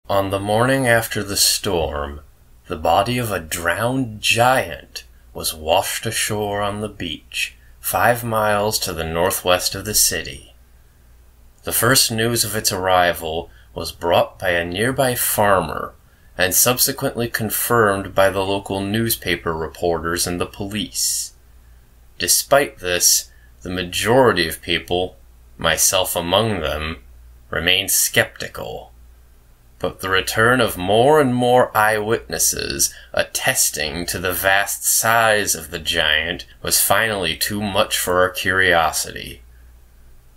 On the morning after the storm, the body of a drowned giant was washed ashore on the beach 5 miles to the northwest of the city. The first news of its arrival was brought by a nearby farmer and subsequently confirmed by the local newspaper reporters and the police. Despite this, the majority of people, myself among them, remained skeptical. But the return of more and more eyewitnesses attesting to the vast size of the giant was finally too much for our curiosity.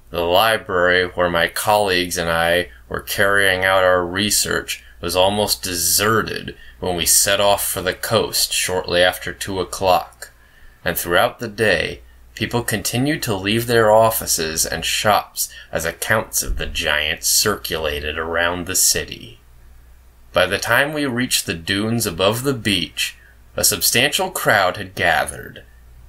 The library where my colleagues and I were carrying out our research was almost deserted when we set off for the coast shortly after 2 o'clock, and throughout the day people continued to leave their offices and shops as accounts of the giant circulated around the city. By the time we reached the dunes above the beach, a substantial crowd had gathered,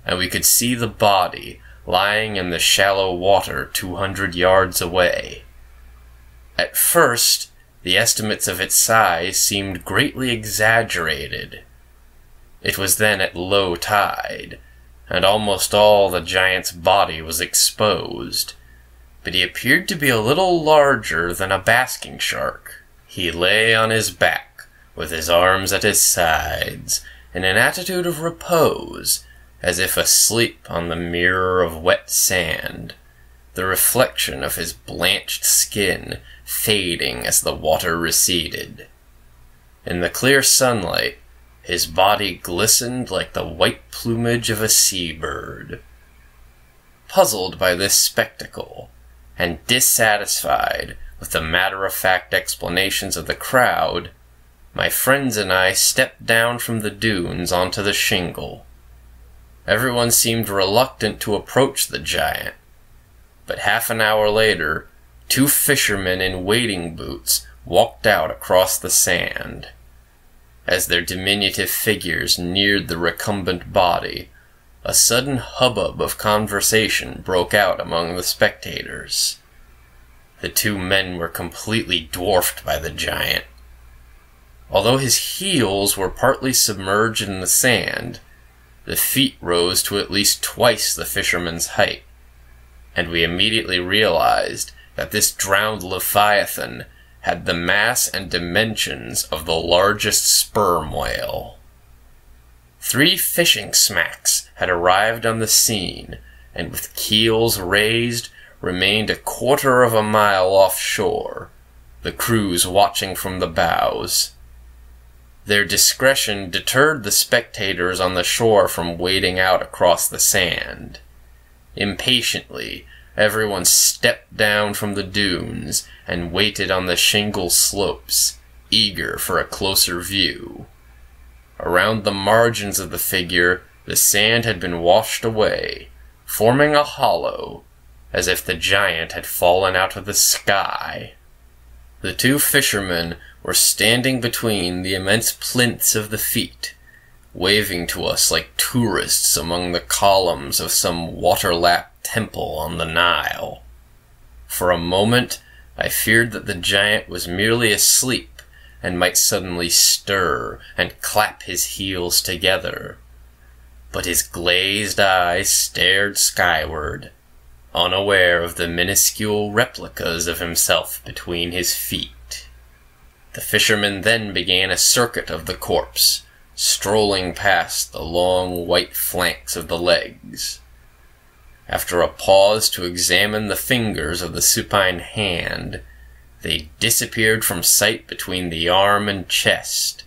and we could see the body lying in the shallow water 200 yards away. At first, the estimates of its size seemed greatly exaggerated. It was then at low tide, and almost all the giant's body was exposed, but he appeared to be a little larger than a basking shark. He lay on his back, with his arms at his sides, in an attitude of repose, as if asleep on the mirror of wet sand, the reflection of his blanched skin fading as the water receded. In the clear sunlight, his body glistened like the white plumage of a seabird. Puzzled by this spectacle, and dissatisfied with the matter-of-fact explanations of the crowd, my friends and I stepped down from the dunes onto the shingle. Everyone seemed reluctant to approach the giant, but half an hour later, 2 fishermen in wading boots walked out across the sand. As their diminutive figures neared the recumbent body, a sudden hubbub of conversation broke out among the spectators. The 2 men were completely dwarfed by the giant. Although his heels were partly submerged in the sand, the feet rose to at least twice the fisherman's height, and we immediately realized that this drowned leviathan had the mass and dimensions of the largest sperm whale. 3 fishing smacks had arrived on the scene, and with keels raised, remained 1/4 of a mile offshore, the crews watching from the bows. Their discretion deterred the spectators on the shore from wading out across the sand. Impatiently, everyone stepped down from the dunes and waited on the shingle slopes, eager for a closer view. Around the margins of the figure, the sand had been washed away, forming a hollow, as if the giant had fallen out of the sky. The 2 fishermen were standing between the immense plinths of the feet, waving to us like tourists among the columns of some water-lapped temple on the Nile. For a moment, I feared that the giant was merely asleep and might suddenly stir and clap his heels together. But his glazed eyes stared skyward, unaware of the minuscule replicas of himself between his feet. The fisherman then began a circuit of the corpse, strolling past the long white flanks of the legs. After a pause to examine the fingers of the supine hand, they disappeared from sight between the arm and chest,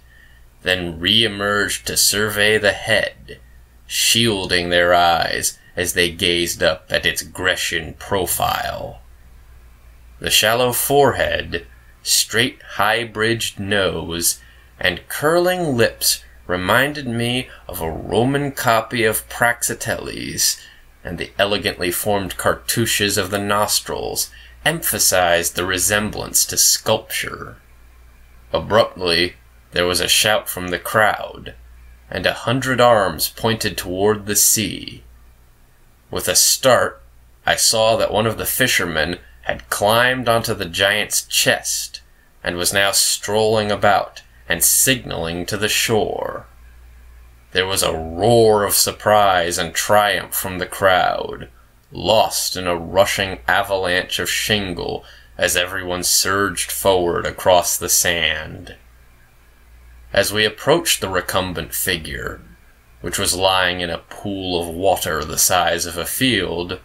then re-emerged to survey the head, shielding their eyes as they gazed up at its Grecian profile. The shallow forehead, straight high-bridged nose, and curling lips reminded me of a Roman copy of Praxiteles, and the elegantly formed cartouches of the nostrils emphasized the resemblance to sculpture. Abruptly, there was a shout from the crowd, and 100 arms pointed toward the sea. With a start, I saw that one of the fishermen had climbed onto the giant's chest, and was now strolling about and signaling to the shore. There was a roar of surprise and triumph from the crowd, lost in a rushing avalanche of shingle as everyone surged forward across the sand. As we approached the recumbent figure, which was lying in a pool of water the size of a field,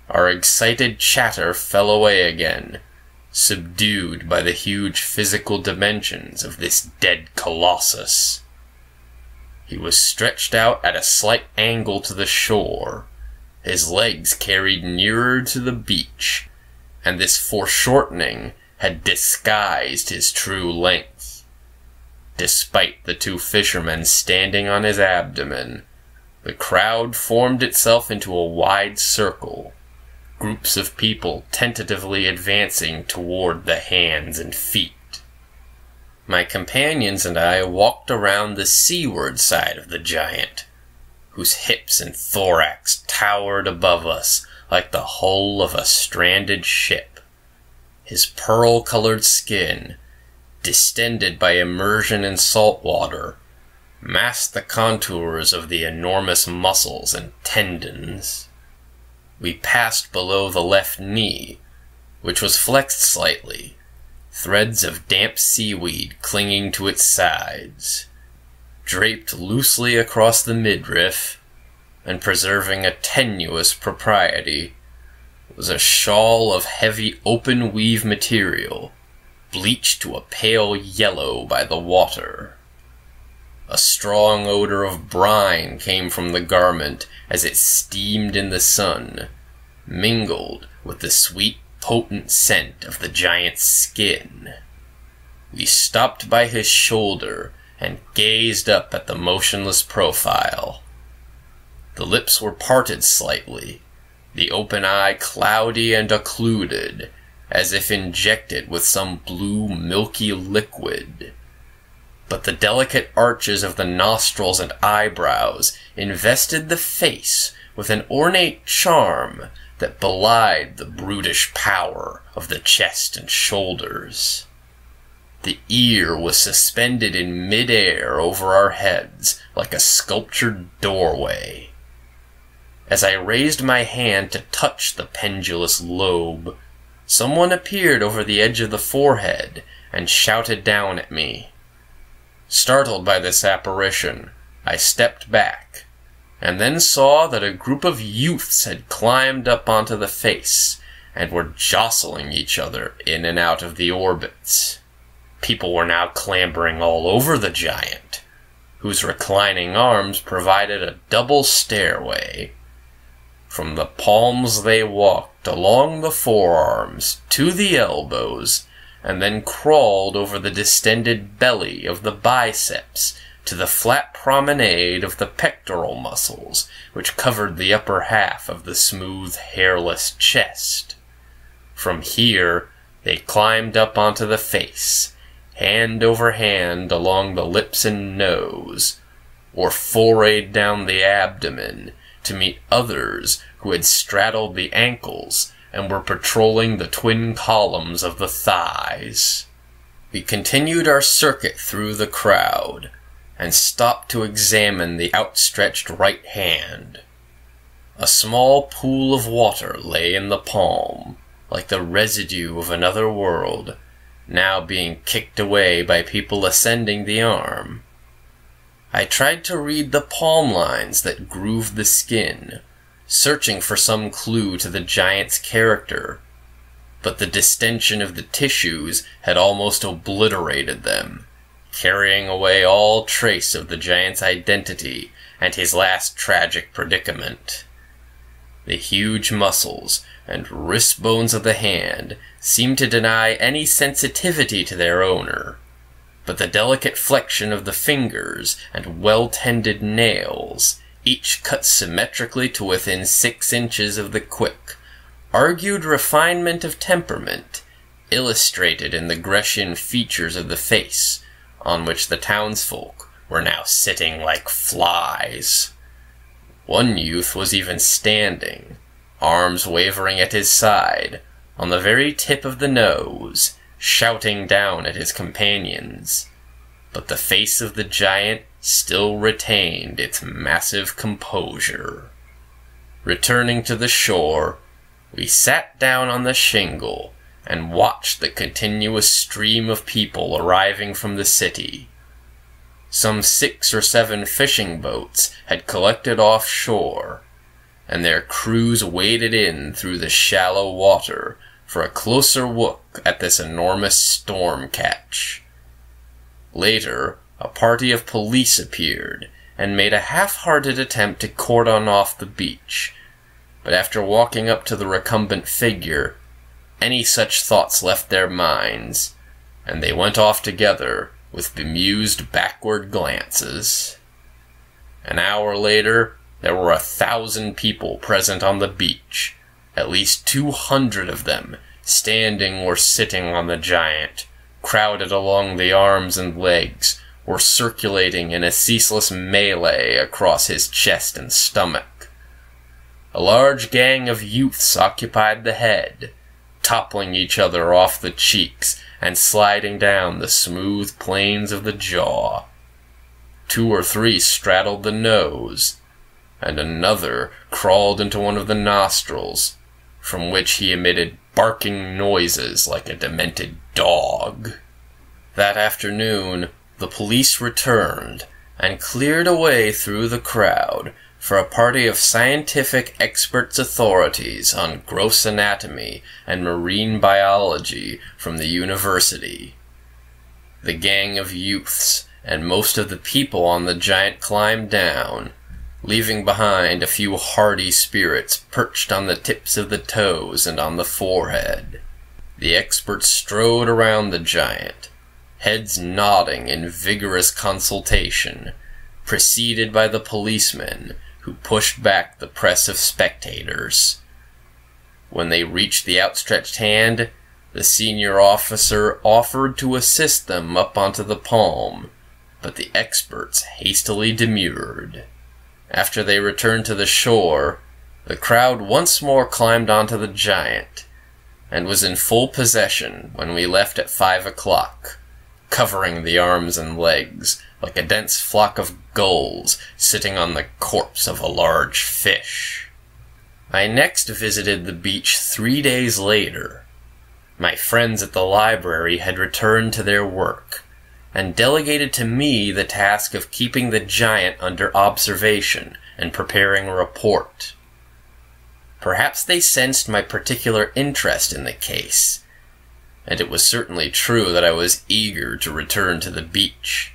our excited chatter fell away again, subdued by the huge physical dimensions of this dead colossus. He was stretched out at a slight angle to the shore, his legs carried nearer to the beach, and this foreshortening had disguised his true length. Despite the two fishermen standing on his abdomen, the crowd formed itself into a wide circle, groups of people tentatively advancing toward the hands and feet. My companions and I walked around the seaward side of the giant, whose hips and thorax towered above us like the hull of a stranded ship. His pearl-colored skin, distended by immersion in salt water, masked the contours of the enormous muscles and tendons. We passed below the left knee, which was flexed slightly, threads of damp seaweed clinging to its sides. Draped loosely across the midriff, and preserving a tenuous propriety, was a shawl of heavy open-weave material, bleached to a pale yellow by the water. A strong odor of brine came from the garment as it steamed in the sun, mingled with the sweet, potent scent of the giant's skin. We stopped by his shoulder and gazed up at the motionless profile. The lips were parted slightly, the open eye cloudy and occluded, as if injected with some blue milky liquid. But the delicate arches of the nostrils and eyebrows invested the face with an ornate charm that belied the brutish power of the chest and shoulders. The ear was suspended in mid-air over our heads like a sculptured doorway. As I raised my hand to touch the pendulous lobe, someone appeared over the edge of the forehead and shouted down at me. Startled by this apparition, I stepped back, and then saw that a group of youths had climbed up onto the face and were jostling each other in and out of the orbits. People were now clambering all over the giant, whose reclining arms provided a double stairway. From the palms they walked along the forearms to the elbows, and then crawled over the distended belly of the biceps to the flat promenade of the pectoral muscles, which covered the upper half of the smooth, hairless chest. From here, they climbed up onto the face, hand over hand along the lips and nose, or forayed down the abdomen to meet others who had straddled the ankles and were patrolling the twin columns of the thighs. We continued our circuit through the crowd, and stopped to examine the outstretched right hand. A small pool of water lay in the palm, like the residue of another world, now being kicked away by people ascending the arm. I tried to read the palm lines that grooved the skin, searching for some clue to the giant's character, but the distension of the tissues had almost obliterated them, carrying away all trace of the giant's identity and his last tragic predicament. The huge muscles and wrist bones of the hand seemed to deny any sensitivity to their owner, but the delicate flexion of the fingers and well-tended nails, each cut symmetrically to within 6 inches of the quick, argued refinement of temperament, illustrated in the Grecian features of the face, on which the townsfolk were now sitting like flies. One youth was even standing, arms wavering at his side, on the very tip of the nose, shouting down at his companions. But the face of the giant still retained its massive composure. Returning to the shore, we sat down on the shingle and watched the continuous stream of people arriving from the city. Some 6 or 7 fishing boats had collected offshore, and their crews waded in through the shallow water for a closer look at this enormous storm catch. Later, a party of police appeared and made a half-hearted attempt to cordon off the beach, but after walking up to the recumbent figure, any such thoughts left their minds, and they went off together with bemused backward glances. An hour later, there were 1,000 people present on the beach, at least 200 of them standing or sitting on the giant, crowded along the arms and legs, or circulating in a ceaseless melee across his chest and stomach. A large gang of youths occupied the head, toppling each other off the cheeks and sliding down the smooth planes of the jaw. 2 or 3 straddled the nose, and another crawled into one of the nostrils, from which he emitted barking noises like a demented dog. That afternoon, the police returned and cleared a way through the crowd for a party of scientific experts authorities on gross anatomy and marine biology from the university. The gang of youths and most of the people on the giant climbed down, leaving behind a few hardy spirits perched on the tips of the toes and on the forehead. The experts strode around the giant, heads nodding in vigorous consultation, preceded by the policemen who pushed back the press of spectators. When they reached the outstretched hand, the senior officer offered to assist them up onto the palm, but the experts hastily demurred. After they returned to the shore, the crowd once more climbed onto the giant, and was in full possession when we left at 5 o'clock, covering the arms and legs like a dense flock of gulls sitting on the corpse of a large fish. I next visited the beach 3 days later. My friends at the library had returned to their work, and delegated to me the task of keeping the giant under observation and preparing a report. Perhaps they sensed my particular interest in the case, and it was certainly true that I was eager to return to the beach.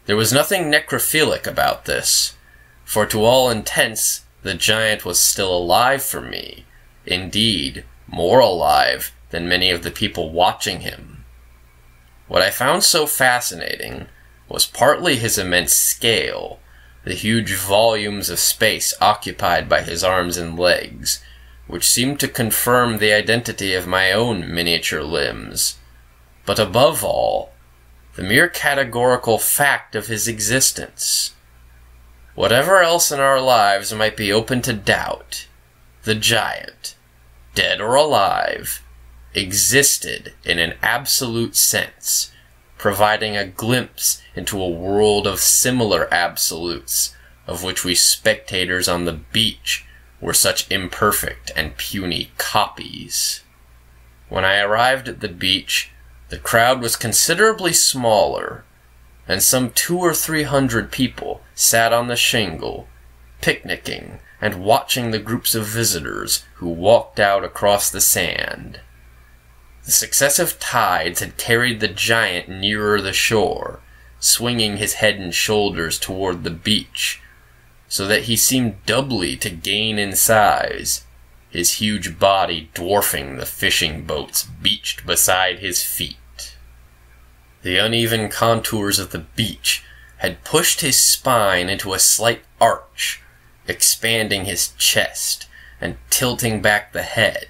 There was nothing necrophilic about this, for to all intents the giant was still alive for me, indeed, more alive than many of the people watching him. What I found so fascinating was partly his immense scale, the huge volumes of space occupied by his arms and legs, which seemed to confirm the identity of my own miniature limbs, but above all, the mere categorical fact of his existence. Whatever else in our lives might be open to doubt, the giant, dead or alive, existed in an absolute sense, providing a glimpse into a world of similar absolutes, of which we spectators on the beach were such imperfect and puny copies. When I arrived at the beach, the crowd was considerably smaller, and some 200 or 300 people sat on the shingle, picnicking and watching the groups of visitors who walked out across the sand. The successive tides had carried the giant nearer the shore, swinging his head and shoulders toward the beach, so that he seemed doubly to gain in size, his huge body dwarfing the fishing boats beached beside his feet. The uneven contours of the beach had pushed his spine into a slight arch, expanding his chest and tilting back the head,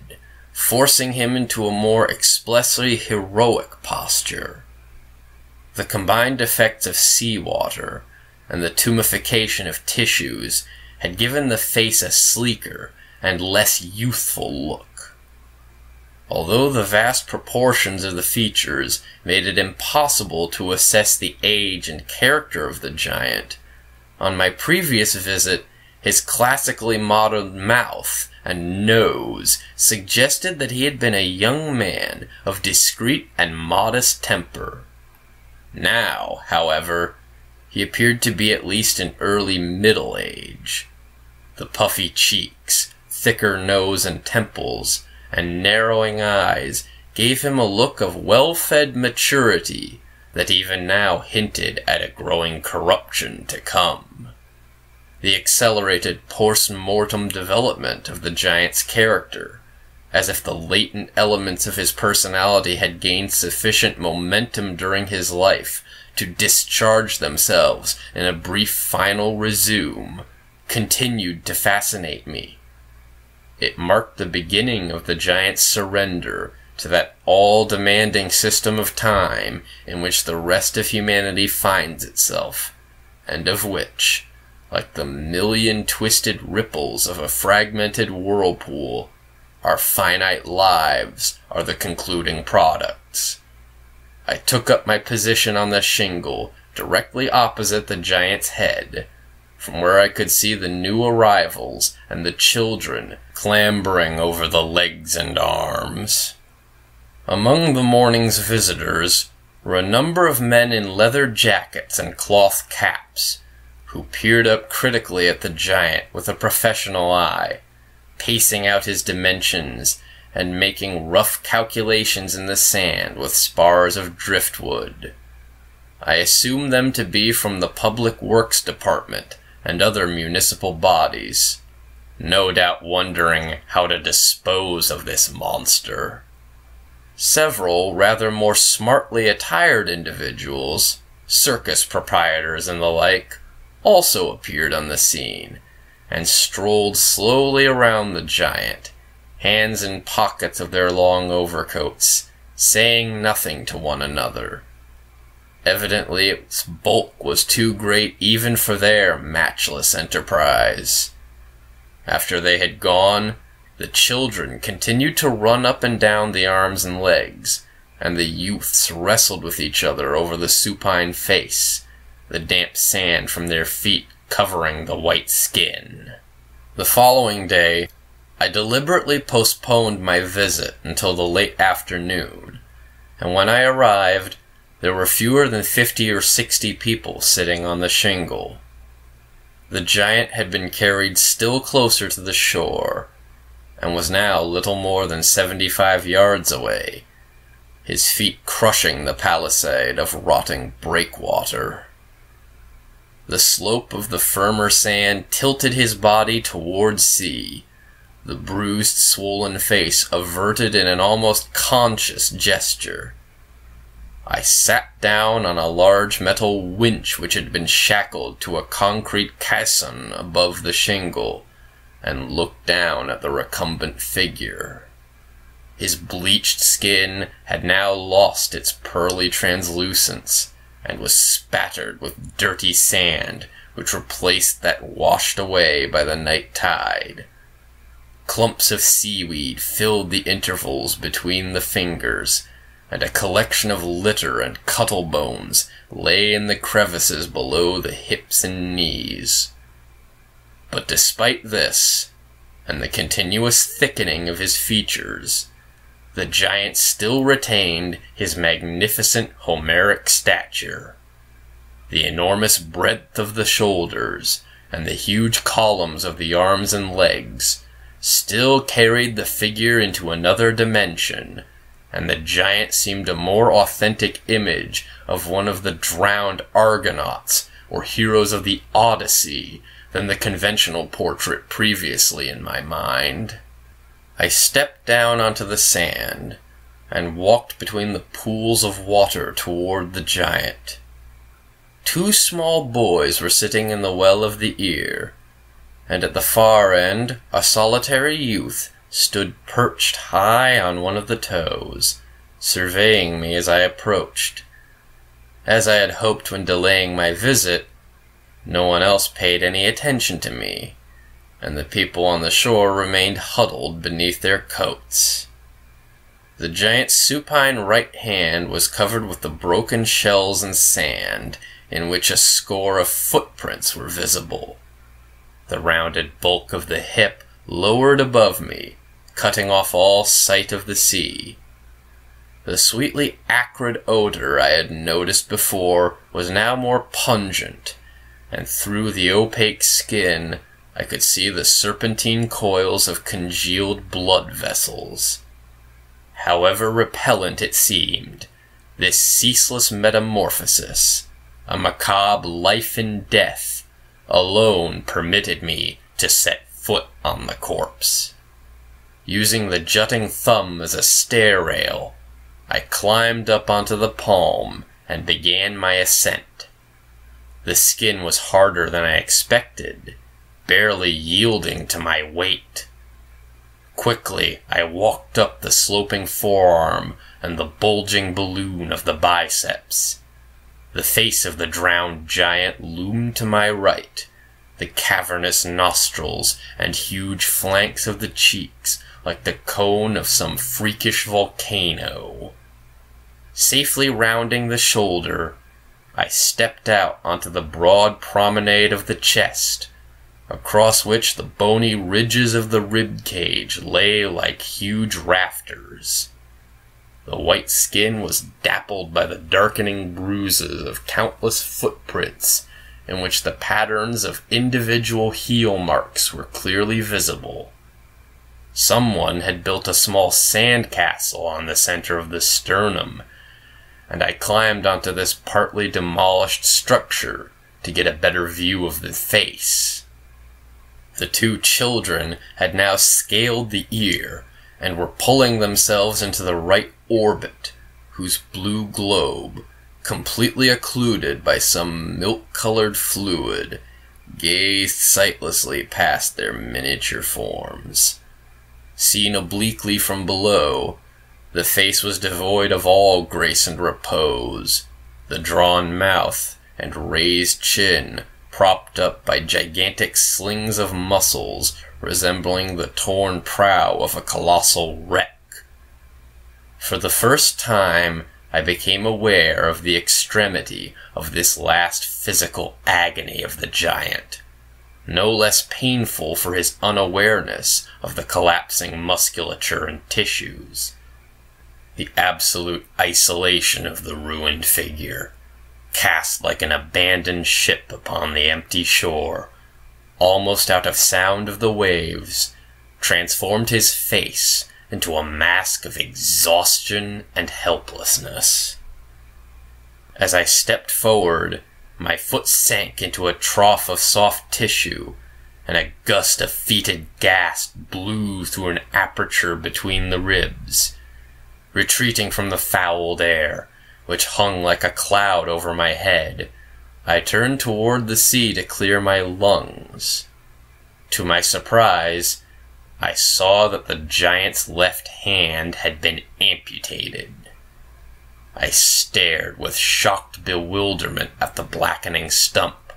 forcing him into a more expressly heroic posture. The combined effects of seawater and the tumefication of tissues had given the face a sleeker and less youthful look. Although the vast proportions of the features made it impossible to assess the age and character of the giant, on my previous visit, his classically modeled mouth and nose suggested that he had been a young man of discreet and modest temper. Now, however, he appeared to be at least in early middle age. The puffy cheeks, thicker nose and temples, and narrowing eyes gave him a look of well-fed maturity that even now hinted at a growing corruption to come. The accelerated post-mortem development of the giant's character, as if the latent elements of his personality had gained sufficient momentum during his life to discharge themselves in a brief final resume, continued to fascinate me. It marked the beginning of the giant's surrender to that all-demanding system of time in which the rest of humanity finds itself, and of which, like the million twisted ripples of a fragmented whirlpool, our finite lives are the concluding products. I took up my position on the shingle directly opposite the giant's head, from where I could see the new arrivals and the children clambering over the legs and arms. Among the morning's visitors were a number of men in leather jackets and cloth caps, who peered up critically at the giant with a professional eye, pacing out his dimensions and making rough calculations in the sand with spars of driftwood. I assumed them to be from the Public Works Department and other municipal bodies, no doubt wondering how to dispose of this monster. Several rather more smartly attired individuals, circus proprietors and the like, also appeared on the scene, and strolled slowly around the giant, hands in pockets of their long overcoats, saying nothing to one another. Evidently its bulk was too great even for their matchless enterprise. After they had gone, the children continued to run up and down the arms and legs, and the youths wrestled with each other over the supine face, the damp sand from their feet covering the white skin. The following day, I deliberately postponed my visit until the late afternoon, and when I arrived, there were fewer than 50 or 60 people sitting on the shingle. The giant had been carried still closer to the shore, and was now little more than 75 yards away, his feet crushing the palisade of rotting breakwater. The slope of the firmer sand tilted his body toward sea, the bruised, swollen face averted in an almost conscious gesture. I sat down on a large metal winch which had been shackled to a concrete caisson above the shingle, and looked down at the recumbent figure. His bleached skin had now lost its pearly translucence, and was spattered with dirty sand which replaced that washed away by the night tide. Clumps of seaweed filled the intervals between the fingers, and a collection of litter and cuttle bones lay in the crevices below the hips and knees. But despite this, and the continuous thickening of his features, the giant still retained his magnificent Homeric stature. The enormous breadth of the shoulders, and the huge columns of the arms and legs, still carried the figure into another dimension, and the giant seemed a more authentic image of one of the drowned Argonauts or heroes of the Odyssey than the conventional portrait previously in my mind. I stepped down onto the sand, and walked between the pools of water toward the giant. 2 small boys were sitting in the well of the ear, and at the far end a solitary youth stood perched high on one of the toes, surveying me as I approached. As I had hoped when delaying my visit, no one else paid any attention to me, and the people on the shore remained huddled beneath their coats. The giant's supine right hand was covered with the broken shells and sand, in which a score of footprints were visible. The rounded bulk of the hip lowered above me, cutting off all sight of the sea. The sweetly acrid odor I had noticed before was now more pungent, and through the opaque skin I could see the serpentine coils of congealed blood vessels. However repellent it seemed, this ceaseless metamorphosis, a macabre life in death, alone permitted me to set foot on the corpse. Using the jutting thumb as a stair rail, I climbed up onto the palm and began my ascent. The skin was harder than I expected, barely yielding to my weight. Quickly, I walked up the sloping forearm and the bulging balloon of the biceps. The face of the drowned giant loomed to my right, the cavernous nostrils and huge flanks of the cheeks like the cone of some freakish volcano. Safely rounding the shoulder, I stepped out onto the broad promenade of the chest, across which the bony ridges of the rib cage lay like huge rafters. The white skin was dappled by the darkening bruises of countless footprints, in which the patterns of individual heel marks were clearly visible. Someone had built a small sand castle on the center of the sternum, and I climbed onto this partly demolished structure to get a better view of the face. The two children had now scaled the ear and were pulling themselves into the right orbit, whose blue globe, completely occluded by some milk-colored fluid, gazed sightlessly past their miniature forms. Seen obliquely from below, the face was devoid of all grace and repose, the drawn mouth and raised chin propped up by gigantic slings of muscles resembling the torn prow of a colossal wreck. For the first time, I became aware of the extremity of this last physical agony of the giant, no less painful for his unawareness of the collapsing musculature and tissues. The absolute isolation of the ruined figure, cast like an abandoned ship upon the empty shore, almost out of sound of the waves, transformed his face into a mask of exhaustion and helplessness. As I stepped forward, my foot sank into a trough of soft tissue, and a gust of fetid gas blew through an aperture between the ribs. Retreating from the fouled air, which hung like a cloud over my head, I turned toward the sea to clear my lungs. To my surprise, I saw that the giant's left hand had been amputated. I stared with shocked bewilderment at the blackening stump,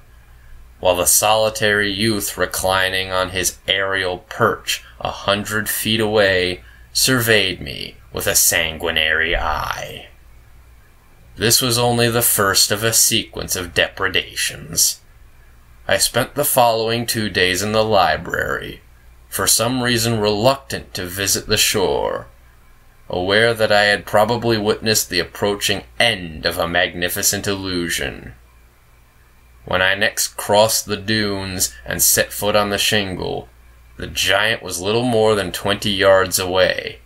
while the solitary youth reclining on his aerial perch 100 feet away surveyed me with a sanguinary eye. This was only the first of a sequence of depredations. I spent the following 2 days in the library, for some reason reluctant to visit the shore, aware that I had probably witnessed the approaching end of a magnificent illusion. When I next crossed the dunes and set foot on the shingle, the giant was little more than 20 yards away,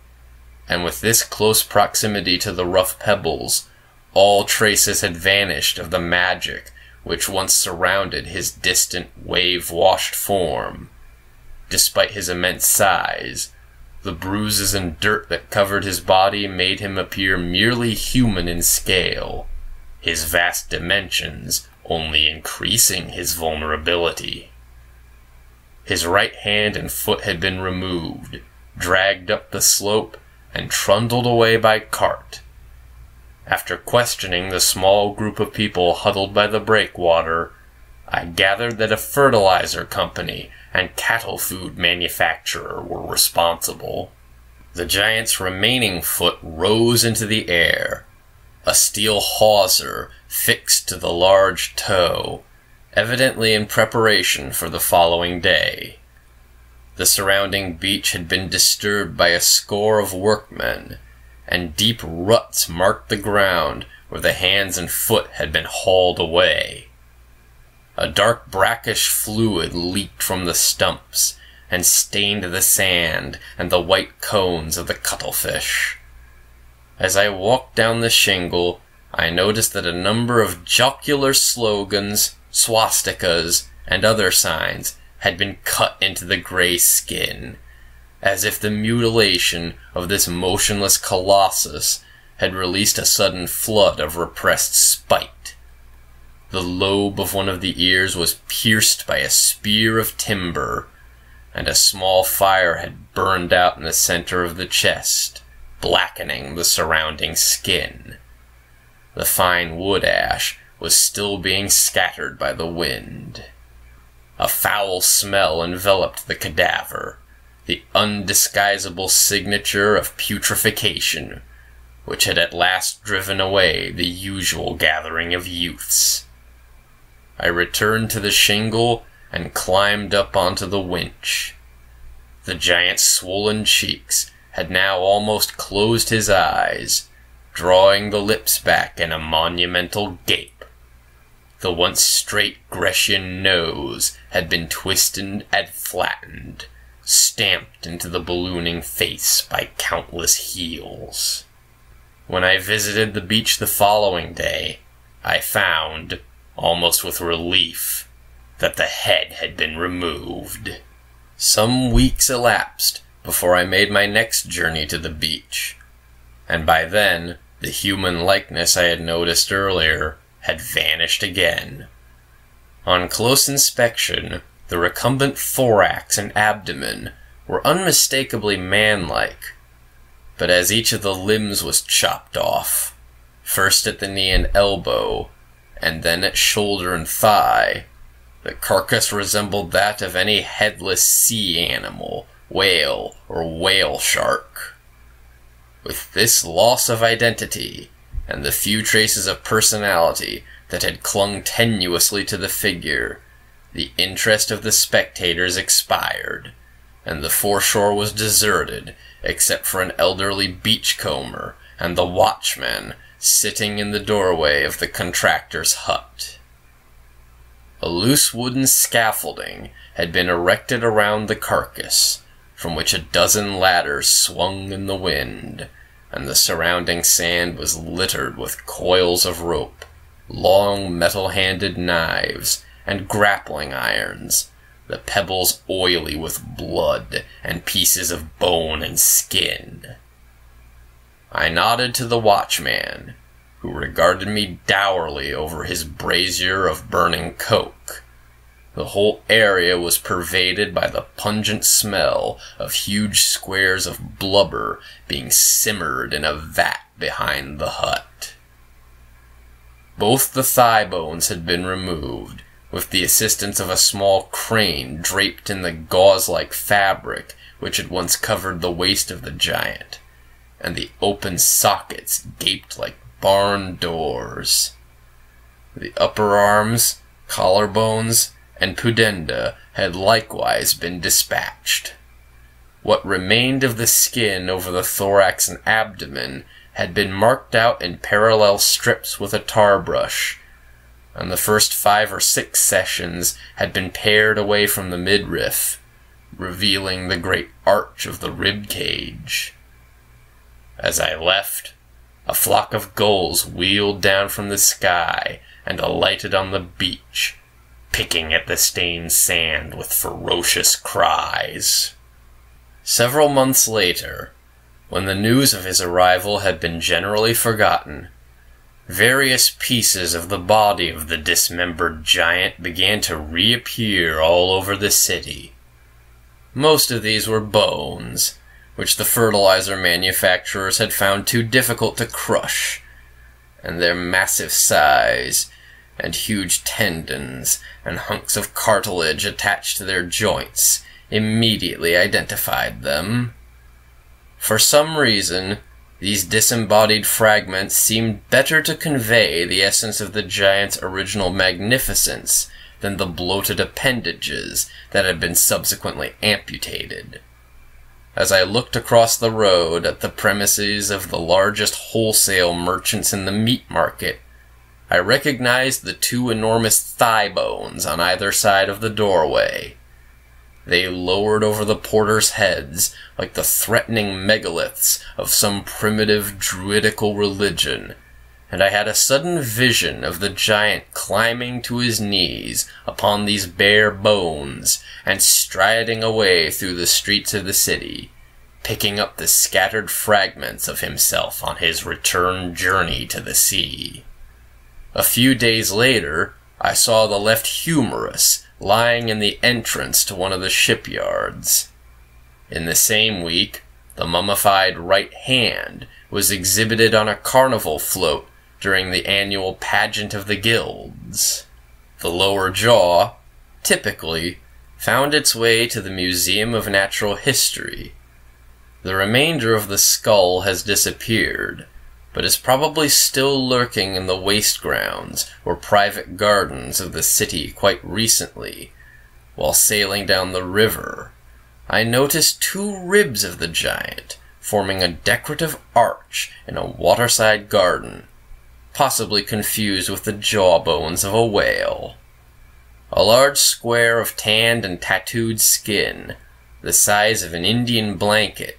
and with this close proximity to the rough pebbles, all traces had vanished of the magic which once surrounded his distant, wave-washed form. Despite his immense size, the bruises and dirt that covered his body made him appear merely human in scale, his vast dimensions only increasing his vulnerability. His right hand and foot had been removed, dragged up the slope, and trundled away by cart. After questioning the small group of people huddled by the breakwater, I gathered that a fertilizer company and cattle food manufacturer were responsible. The giant's remaining foot rose into the air, a steel hawser fixed to the large toe, evidently in preparation for the following day. The surrounding beach had been disturbed by a score of workmen, and deep ruts marked the ground where the hands and foot had been hauled away. A dark brackish fluid leaked from the stumps and stained the sand and the white cones of the cuttlefish. As I walked down the shingle, I noticed that a number of jocular slogans, swastikas, and other signs had been cut into the gray skin, as if the mutilation of this motionless colossus had released a sudden flood of repressed spite. The lobe of one of the ears was pierced by a spear of timber, and a small fire had burned out in the center of the chest, blackening the surrounding skin. The fine wood ash was still being scattered by the wind. A foul smell enveloped the cadaver, the undisguisable signature of putrefaction, which had at last driven away the usual gathering of youths. I returned to the shingle and climbed up onto the winch. The giant's swollen cheeks had now almost closed his eyes, drawing the lips back in a monumental gape. The once straight Grecian nose had been twisted and flattened, stamped into the ballooning face by countless heels. When I visited the beach the following day, I found, almost with relief, that the head had been removed. Some weeks elapsed before I made my next journey to the beach, and by then the human likeness I had noticed earlier had vanished again. On close inspection, the recumbent thorax and abdomen were unmistakably man-like, but as each of the limbs was chopped off, first at the knee and elbow, and then at shoulder and thigh, the carcass resembled that of any headless sea animal, whale, or whale shark. With this loss of identity, and the few traces of personality that had clung tenuously to the figure, the interest of the spectators expired, and the foreshore was deserted except for an elderly beachcomber and the watchman sitting in the doorway of the contractor's hut. A loose wooden scaffolding had been erected around the carcass, from which a dozen ladders swung in the wind, and the surrounding sand was littered with coils of rope, long metal-handed knives, and grappling irons, the pebbles oily with blood and pieces of bone and skin. I nodded to the watchman, who regarded me dourly over his brazier of burning coke. The whole area was pervaded by the pungent smell of huge squares of blubber being simmered in a vat behind the hut. Both the thigh bones had been removed, with the assistance of a small crane draped in the gauze-like fabric which had once covered the waist of the giant, and the open sockets gaped like barn doors. The upper arms, collarbones, and pudenda had likewise been dispatched. What remained of the skin over the thorax and abdomen had been marked out in parallel strips with a tar brush, and the first 5 or 6 sessions had been pared away from the midriff, revealing the great arch of the rib cage. As I left, a flock of gulls wheeled down from the sky and alighted on the beach, picking at the stained sand with ferocious cries. Several months later, when the news of his arrival had been generally forgotten, various pieces of the body of the dismembered giant began to reappear all over the city. Most of these were bones, which the fertilizer manufacturers had found too difficult to crush, and their massive size and huge tendons and hunks of cartilage attached to their joints immediately identified them. For some reason, these disembodied fragments seemed better to convey the essence of the giant's original magnificence than the bloated appendages that had been subsequently amputated. As I looked across the road at the premises of the largest wholesale merchants in the meat market, I recognized the two enormous thigh bones on either side of the doorway. They lowered over the porters' heads like the threatening megaliths of some primitive druidical religion, and I had a sudden vision of the giant climbing to his knees upon these bare bones and striding away through the streets of the city, picking up the scattered fragments of himself on his return journey to the sea. A few days later, I saw the left humerus lying in the entrance to one of the shipyards. In the same week, the mummified right hand was exhibited on a carnival float during the annual pageant of the guilds. The lower jaw, typically, found its way to the Museum of Natural History. The remainder of the skull has disappeared, but is probably still lurking in the waste grounds or private gardens of the city quite recently. While sailing down the river, I noticed two ribs of the giant forming a decorative arch in a waterside garden, possibly confused with the jawbones of a whale. A large square of tanned and tattooed skin, the size of an Indian blanket,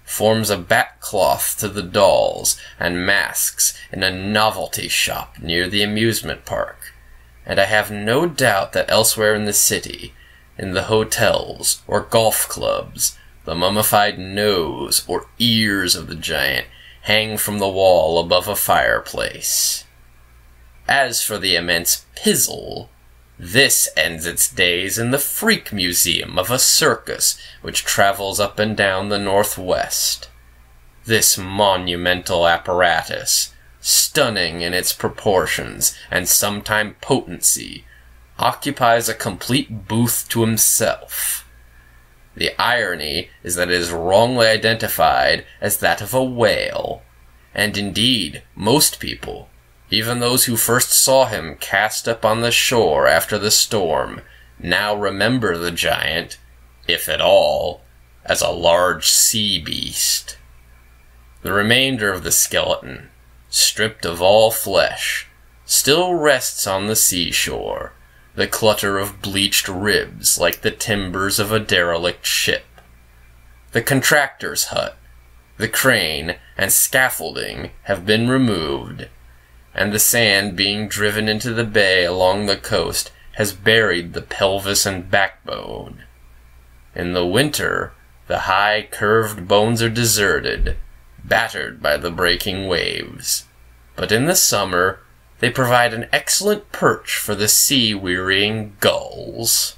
forms a backcloth to the dolls and masks in a novelty shop near the amusement park, and I have no doubt that elsewhere in the city, in the hotels or golf clubs, the mummified nose or ears of the giant hang from the wall above a fireplace. As for the immense pizzle, this ends its days in the Freak Museum of a circus which travels up and down the Northwest. This monumental apparatus, stunning in its proportions and sometime potency, occupies a complete booth to himself. The irony is that it is wrongly identified as that of a whale, and indeed most people, even those who first saw him cast up on the shore after the storm, now remember the giant, if at all, as a large sea beast. The remainder of the skeleton, stripped of all flesh, still rests on the seashore, the clutter of bleached ribs like the timbers of a derelict ship. The contractor's hut, the crane, and scaffolding have been removed, and the sand being driven into the bay along the coast has buried the pelvis and backbone. In the winter, the high, curved bones are deserted, battered by the breaking waves, but in the summer they provide an excellent perch for the sea-wearying gulls.